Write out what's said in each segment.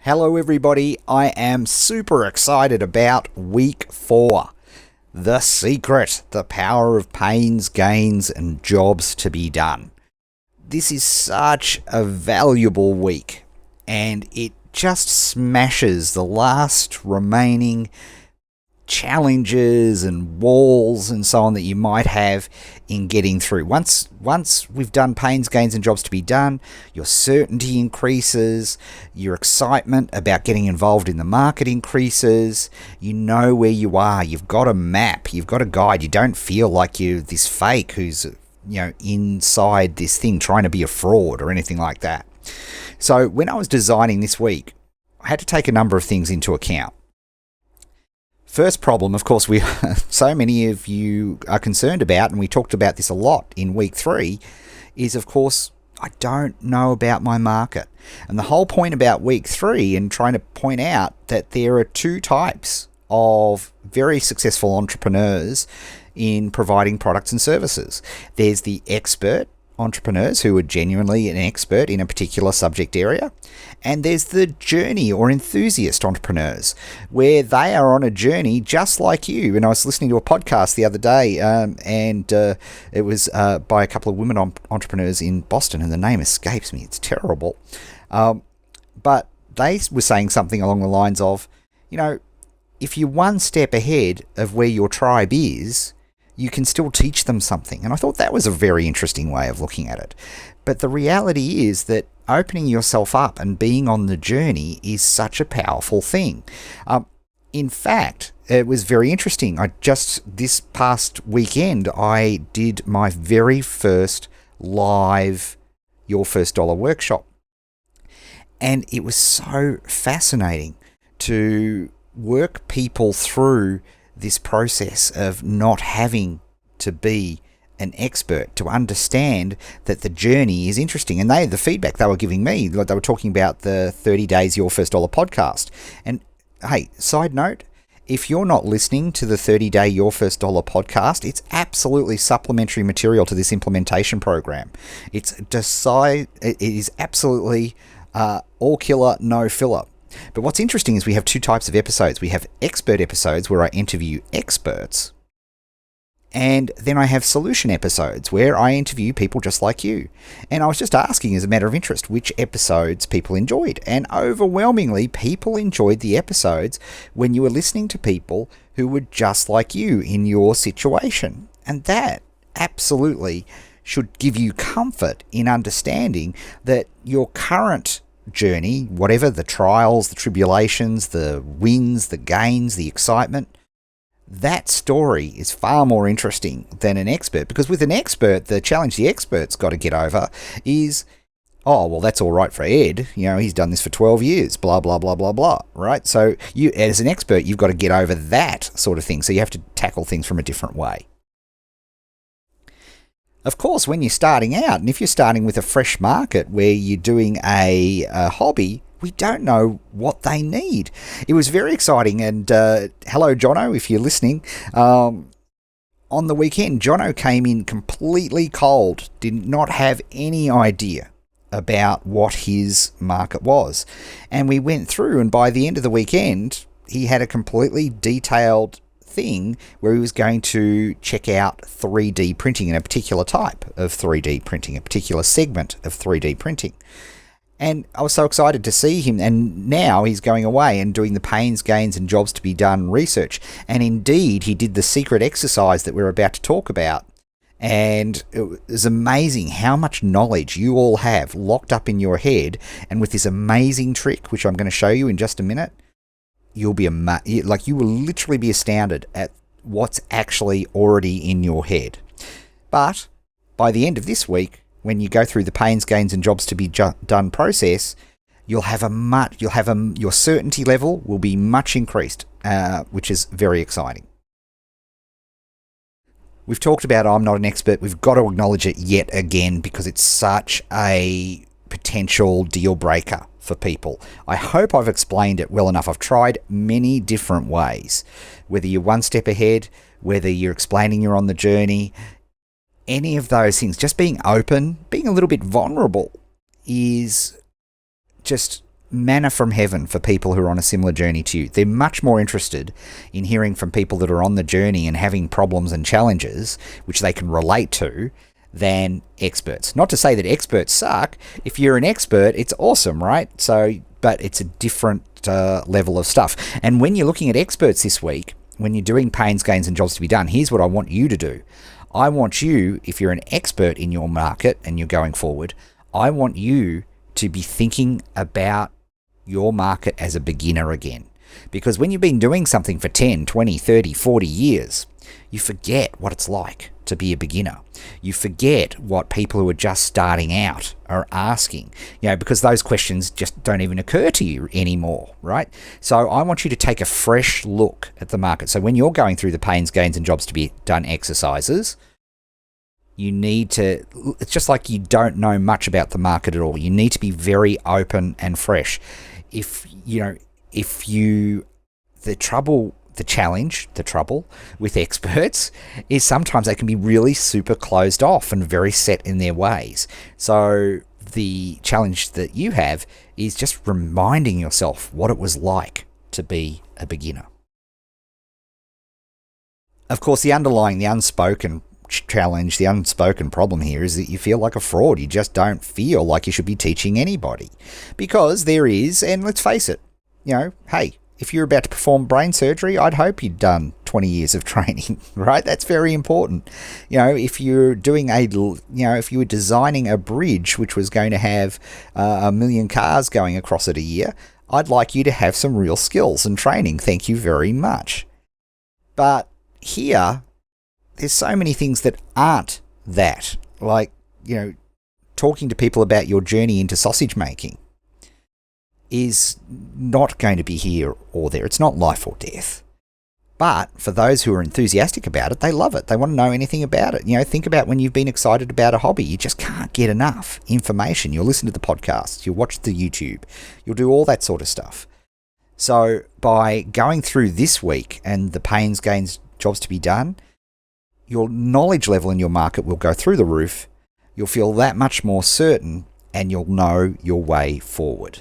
Hello everybody, I am super excited about week 4. The secret, the power of pains, gains and jobs to be done. This is such a valuable week and it just smashes the last remaining challenges and walls and so on that you might have in getting through. Once we've done pains, gains and jobs to be done, your certainty increases, your excitement about getting involved in the market increases, you know where you are, you've got a map, you've got a guide, you don't feel like you're this fake who's inside this thing trying to be a fraud or anything like that. So when I was designing this week, I had to take a number of things into account. First problem, of course, so many of you are concerned about, and we talked about this a lot in week 3, is of course, I don't know about my market. And the whole point about week 3 and trying to point out that there are two types of very successful entrepreneurs in providing products and services. There's the expert entrepreneurs who are genuinely an expert in a particular subject area, and there's the journey or enthusiast entrepreneurs where they are on a journey just like you. And I was listening to a podcast the other day and it was by a couple of women entrepreneurs in Boston, and the name escapes me, it's terrible, but they were saying something along the lines of, if you're one step ahead of where your tribe is, you can still teach them something. And I thought that was a very interesting way of looking at it. But the reality is that opening yourself up and being on the journey is such a powerful thing. In fact, it was very interesting. This past weekend, I did my very first live Your First Dollar workshop. And it was so fascinating to work people through this process of not having to be an expert, to understand that the journey is interesting. And the feedback they were giving me, like they were talking about the 30 Days Your First Dollar podcast. And hey, side note, if you're not listening to the 30-day Your First Dollar podcast, it's absolutely supplementary material to this implementation program. It is absolutely all killer, no filler. But what's interesting is we have two types of episodes. We have expert episodes where I interview experts, and then I have solution episodes where I interview people just like you. And I was just asking as a matter of interest which episodes people enjoyed. And overwhelmingly, people enjoyed the episodes when you were listening to people who were just like you in your situation. And that absolutely should give you comfort in understanding that your current journey, whatever the trials, the tribulations, the wins, the gains, the excitement, that story is far more interesting than an expert. Because with an expert, the challenge the expert's got to get over is, oh, well, that's all right for Ed. He's done this for 12 years, blah, blah, blah, blah, blah, right? So you, as an expert, you've got to get over that sort of thing. So you have to tackle things from a different way. Of course, when you're starting out, and if you're starting with a fresh market where you're doing a hobby, we don't know what they need. It was very exciting, and hello, Jono, if you're listening. On the weekend, Jono came in completely cold, did not have any idea about what his market was. And we went through, and by the end of the weekend, he had a completely detailed thing where he was going to check out 3D printing in a particular type of 3D printing, a particular segment of 3D printing. And I was so excited to see him, and now he's going away and doing the pains, gains and jobs to be done research. And indeed, he did the secret exercise that we're about to talk about. And it was amazing how much knowledge you all have locked up in your head. And with this amazing trick, which I'm going to show you in just a minute, you'll be you will literally be astounded at what's actually already in your head. But by the end of this week, when you go through the pains, gains, and jobs to be done process, your certainty level will be much increased, which is very exciting. We've talked about I'm not an expert. We've got to acknowledge it yet again because it's such a potential deal breaker for people. I hope I've explained it well enough. I've tried many different ways, whether you're one step ahead, whether you're explaining you're on the journey, any of those things, just being open, being a little bit vulnerable is just manna from heaven for people who are on a similar journey to you. They're much more interested in hearing from people that are on the journey and having problems and challenges, which they can relate to, than experts. Not to say that experts suck. If you're an expert, it's awesome, right? But it's a different level of stuff. And when you're looking at experts this week, when you're doing pains, gains, and jobs to be done, here's what I want you to do. I want you, if you're an expert in your market and you're going forward, I want you to be thinking about your market as a beginner again. Because when you've been doing something for 10, 20, 30, 40 years, you forget what it's like to be a beginner. You forget what people who are just starting out are asking, because those questions just don't even occur to you anymore, right? So I want you to take a fresh look at the market. So when you're going through the pains, gains, and jobs to be done exercises, you need to, it's just like you don't know much about the market at all. You need to be very open and fresh. The trouble with experts is sometimes they can be really super closed off and very set in their ways. So the challenge that you have is just reminding yourself what it was like to be a beginner. Of course, the unspoken challenge, the unspoken problem here is that you feel like a fraud. You just don't feel like you should be teaching anybody. Because there is, and let's face it, hey, if you're about to perform brain surgery, I'd hope you'd done 20 years of training, right? That's very important. If you're doing if you were designing a bridge which was going to have 1 million cars going across it a year, I'd like you to have some real skills and training. Thank you very much. But here, there's so many things that aren't that. Like, talking to people about your journey into sausage making is not going to be here or there. It's not life or death. But for those who are enthusiastic about it, they love it. They want to know anything about it. Think about when you've been excited about a hobby. You just can't get enough information. You'll listen to the podcasts. You'll watch the YouTube. You'll do all that sort of stuff. So by going through this week and the pains, gains, jobs to be done, your knowledge level in your market will go through the roof. You'll feel that much more certain and you'll know your way forward.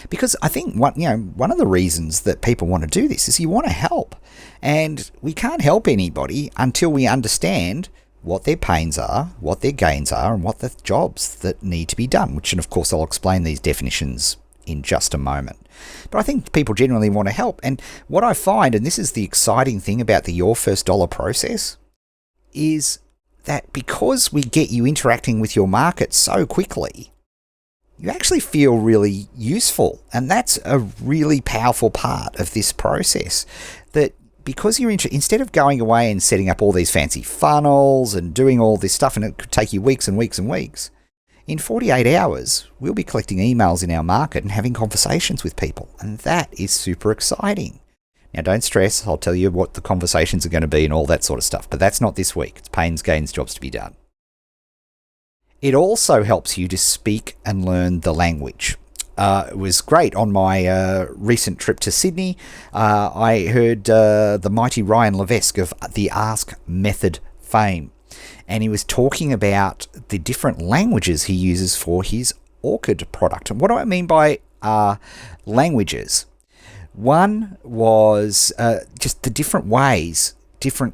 Because I think one of the reasons that people want to do this is you want to help. And we can't help anybody until we understand what their pains are, what their gains are, and what the jobs that need to be done, which, and of course, I'll explain these definitions in just a moment. But I think people genuinely want to help. And what I find, and this is the exciting thing about the Your First Dollar process, is that because we get you interacting with your market so quickly, you actually feel really useful. And that's a really powerful part of this process. That because you're instead of going away and setting up all these fancy funnels and doing all this stuff, and it could take you weeks and weeks and weeks, in 48 hours, we'll be collecting emails in our market and having conversations with people. And that is super exciting. Now, don't stress. I'll tell you what the conversations are going to be and all that sort of stuff. But that's not this week. It's pains, gains, jobs to be done. It also helps you to speak and learn the language. It was great on my recent trip to Sydney. I heard the mighty Ryan Levesque of the Ask Method fame. And he was talking about the different languages he uses for his orchid product. And what do I mean by languages? One was just the different ways,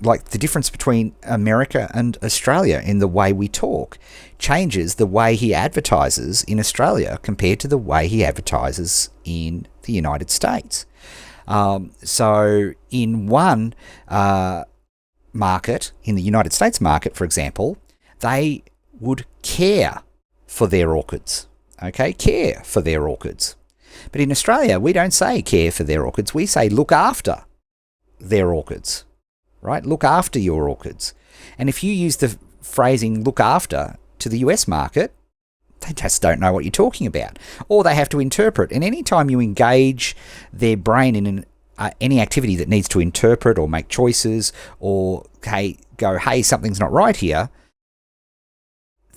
like the difference between America and Australia in the way we talk changes the way he advertises in Australia compared to the way he advertises in the United States. So in one market, in the United States market, for example, they would care for their orchids. Okay, care for their orchids. But in Australia, we don't say care for their orchids. We say look after their orchids, right? Look after your orchids. And if you use the phrasing look after to the US market, they just don't know what you're talking about. Or they have to interpret. And anytime you engage their brain in any activity that needs to interpret or make choices or hey, something's not right here,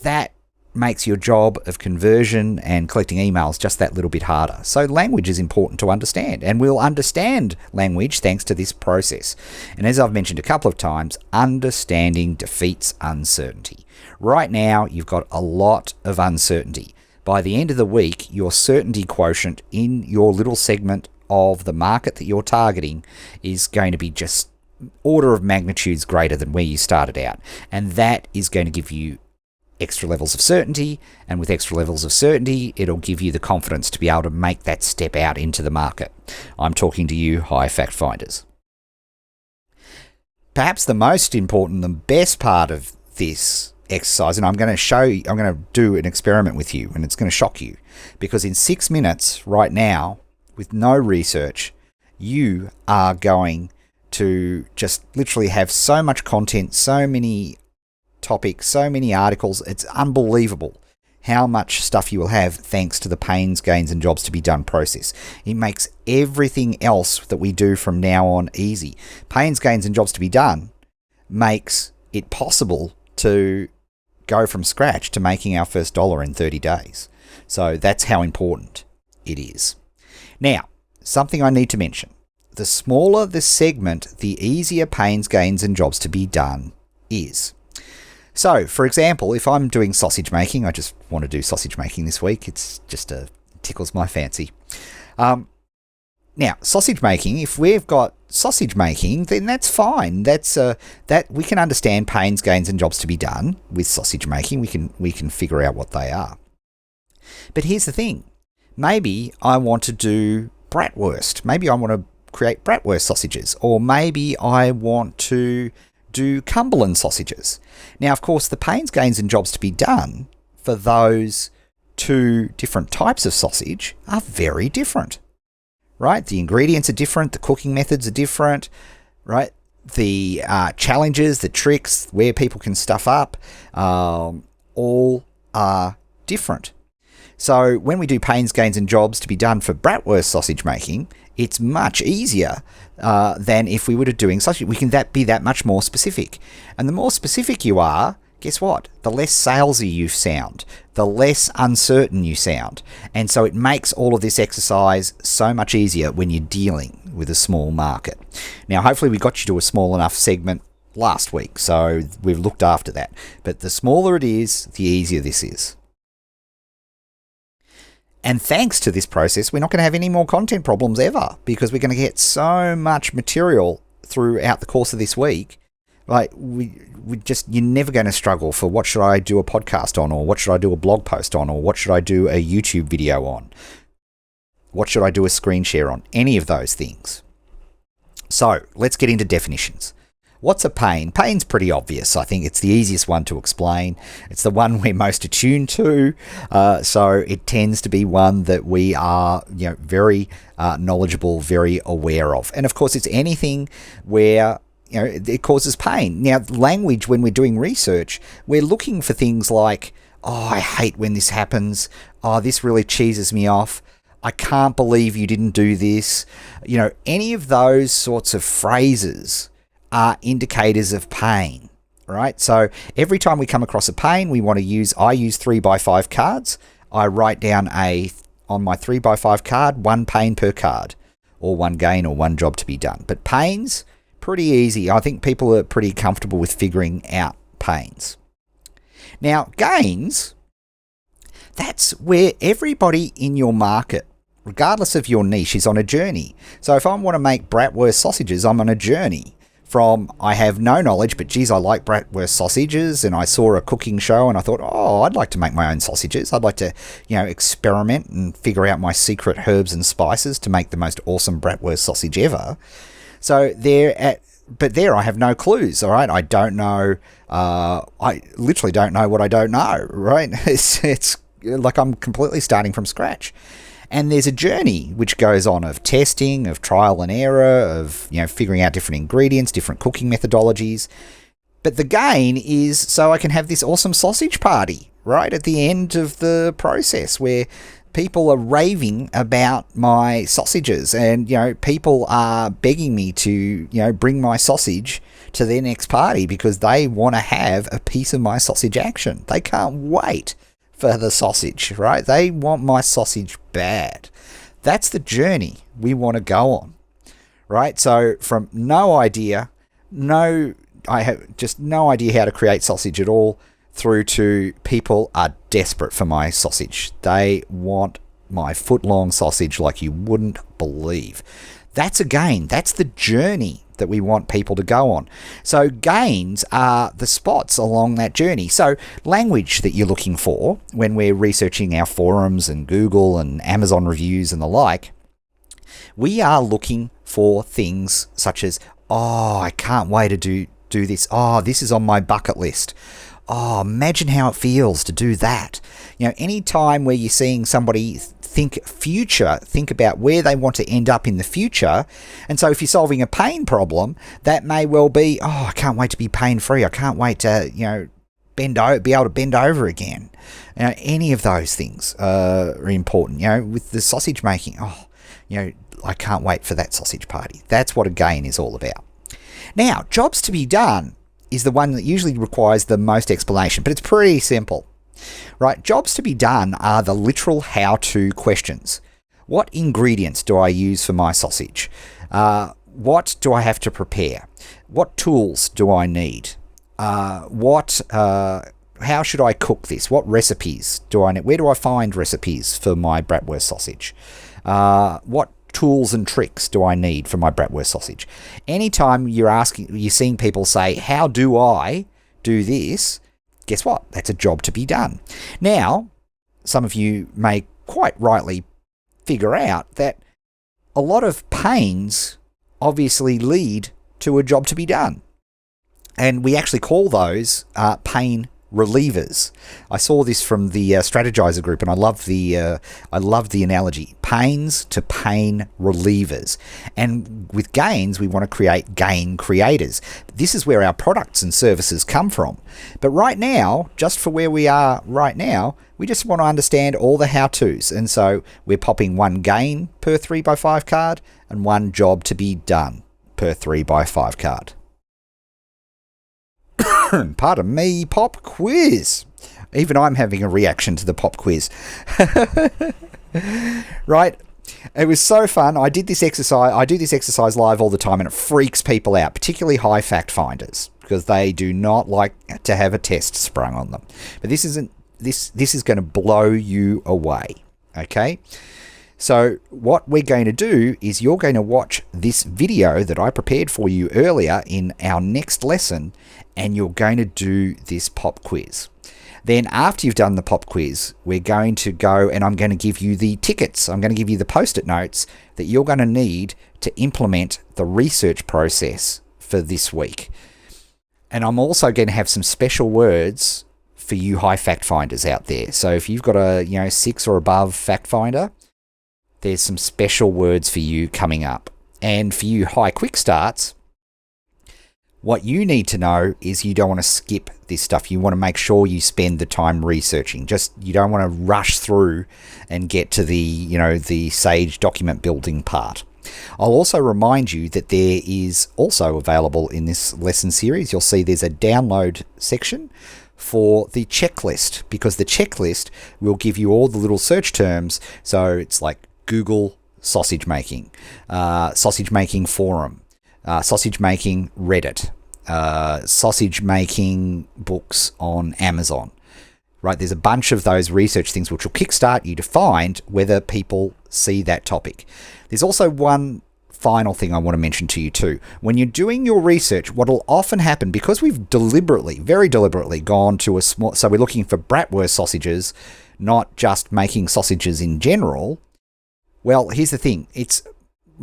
that makes your job of conversion and collecting emails just that little bit harder. So language is important to understand, and we'll understand language thanks to this process. And as I've mentioned a couple of times, understanding defeats uncertainty. Right now, you've got a lot of uncertainty, by the end of the week, your certainty quotient in your little segment of the market that you're targeting is going to be just order of magnitudes greater than where you started out. And that is going to give you extra levels of certainty. And with extra levels of certainty, it'll give you the confidence to be able to make that step out into the market. I'm talking to you, high fact finders. Perhaps the most important, the best part of this exercise, and I'm going to do an experiment with you, and it's going to shock you, because in 6 minutes right now, with no research, you are going to just literally have so much content, so many topics, so many articles. It's unbelievable how much stuff you will have thanks to the pains, gains, and jobs to be done process. It makes everything else that we do from now on easy. Pains, gains, and jobs to be done makes it possible to go from scratch to making our first dollar in 30 days. So that's how important it is. Now, something I need to mention. The smaller the segment, the easier pains, gains, and jobs to be done is. So, for example, if I'm doing sausage making, I just want to do sausage making this week. It's just tickles my fancy. Now, sausage making, if we've got sausage making, then that's fine. That we can understand pains, gains, and jobs to be done with sausage making. We can figure out what they are. But here's the thing. Maybe I want to do bratwurst. Maybe I want to create bratwurst sausages, or maybe I want to do Cumberland sausages. Now, of course, the pains, gains, and jobs to be done for those two different types of sausage are very different, right? The ingredients are different, the cooking methods are different, right? The challenges, the tricks, where people can stuff up, all are different. So when we do pains, gains, and jobs to be done for bratwurst sausage making, it's much easier than if we were doing sausage. We can be that much more specific. And the more specific you are, guess what? The less salesy you sound, the less uncertain you sound. And so it makes all of this exercise so much easier when you're dealing with a small market. Now, hopefully we got you to a small enough segment last week, so we've looked after that. But the smaller it is, the easier this is. And thanks to this process, we're not going to have any more content problems ever, because we're going to get so much material throughout the course of this week. Like you're never going to struggle for what should I do a podcast on, or what should I do a blog post on, or what should I do a YouTube video on? What should I do a screen share on? Any of those things. So let's get into definitions. What's a pain? Pain's pretty obvious. I think it's the easiest one to explain. It's the one we're most attuned to. So it tends to be one that we are, very knowledgeable, very aware of. And of course, it's anything where it causes pain. Now, language, when we're doing research, we're looking for things like, oh, I hate when this happens. Oh, this really cheeses me off. I can't believe you didn't do this. Any of those sorts of phrases are indicators of pain, right? So every time we come across a pain, I use 3x5 cards. I write down on my 3x5 card, one pain per card, or one gain or one job to be done. But pains, pretty easy. I think people are pretty comfortable with figuring out pains. Now, gains, that's where everybody in your market, regardless of your niche, is on a journey. So if I want to make bratwurst sausages, I'm on a journey. From I have no knowledge, but geez, I like bratwurst sausages, and I saw a cooking show and I thought, oh, I'd like to make my own sausages. I'd like to, experiment and figure out my secret herbs and spices to make the most awesome bratwurst sausage ever. So there I have no clues, all right? I don't know, I literally don't know what I don't know, right? It's like I'm completely starting from scratch. And there's a journey which goes on of testing, of trial and error, of figuring out different ingredients, different cooking methodologies. But the gain is so I can have this awesome sausage party right at the end of the process where people are raving about my sausages, and people are begging me to bring my sausage to their next party because they want to have a piece of my sausage action. They can't wait for the sausage, right? They want my sausage bad. That's the journey we want to go on, right? So from I have just no idea how to create sausage at all, through to people are desperate for my sausage. They want my foot-long sausage like you wouldn't believe. That's a gain. That's the journey that we want people to go on. So gains are the spots along that journey. So language that you're looking for when we're researching our forums and Google and Amazon reviews and the like, we are looking for things such as, oh, I can't wait to do this. Oh, this is on my bucket list. Oh, imagine how it feels to do that. Any time where you're seeing somebody think future, think about where they want to end up in the future. And so if you're solving a pain problem, that may well be, oh, I can't wait to be pain-free. I can't wait to, be able to bend over again. Any of those things are important. With the sausage making, I can't wait for that sausage party. That's what a gain is all about. Now, jobs to be done is the one that usually requires the most explanation, but it's pretty simple. Right, jobs to be done are the literal how-to questions. What ingredients do I use for my sausage? What do I have to prepare? What tools do I need? How should I cook this? What recipes do I need? Where do I find recipes for my bratwurst sausage? What tools and tricks do I need for my bratwurst sausage? Anytime you're seeing people say, how do I do this? Guess what? That's a job to be done. Now, some of you may quite rightly figure out that a lot of pains obviously lead to a job to be done. And we actually call those pain relievers. I saw this from the Strategizer group, and I love the analogy: pains to pain relievers. And with gains, we want to create gain creators. This is where our products and services come from. But right now, just for where we are right now, we just want to understand all the how-tos. And so we're popping one gain per 3x5 card and one job to be done per 3x5 card. Pardon me, pop quiz. Even I'm having a reaction to the pop quiz. Right? It was so fun. I do this exercise live all the time, and it freaks people out, particularly high fact finders, because they do not like to have a test sprung on them. But this is going to blow you away. Okay? So what we're going to do is you're going to watch this video that I prepared for you earlier in our next lesson, and you're going to do this pop quiz. Then after you've done the pop quiz, we're going to go and I'm going to give you the tickets. I'm going to give you the post-it notes that you're going to need to implement the research process for this week. And I'm also going to have some special words for you high fact finders out there. So if you've got a 6 or above fact finder, there's some special words for you coming up. And for you high quick starts, what you need to know is you don't want to skip this stuff. You want to make sure you spend the time researching. You don't want to rush through and get to the Sage document building part. I'll also remind you that there is also available in this lesson series, you'll see there's a download section for the checklist, because the checklist will give you all the little search terms. So it's like Google sausage making forum, sausage making Reddit, sausage making books on Amazon. Right, there's a bunch of those research things which will kickstart you to find whether people see that topic. There's also one final thing I want to mention to you too. When you're doing your research, what will often happen, because we've very deliberately gone to so we're looking for bratwurst sausages, not just making sausages in general. Well, here's the thing. It's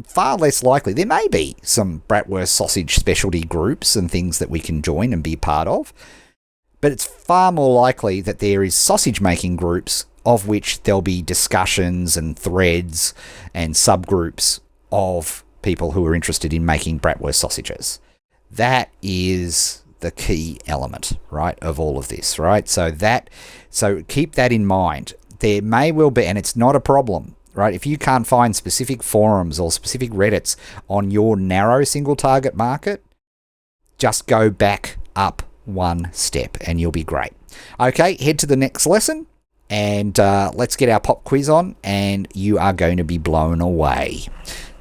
far less likely. There may be some bratwurst sausage specialty groups and things that we can join and be part of, but it's far more likely that there is sausage making groups of which there'll be discussions and threads and subgroups of people who are interested in making bratwurst sausages. That is the key element, right, of all of this, right? So keep that in mind. There may well be, and it's not a problem, right? If you can't find specific forums or specific Reddits on your narrow single target market, just go back up one step and you'll be great. Okay, head to the next lesson and let's get our pop quiz on, and you are going to be blown away.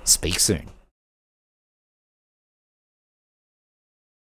Speak soon.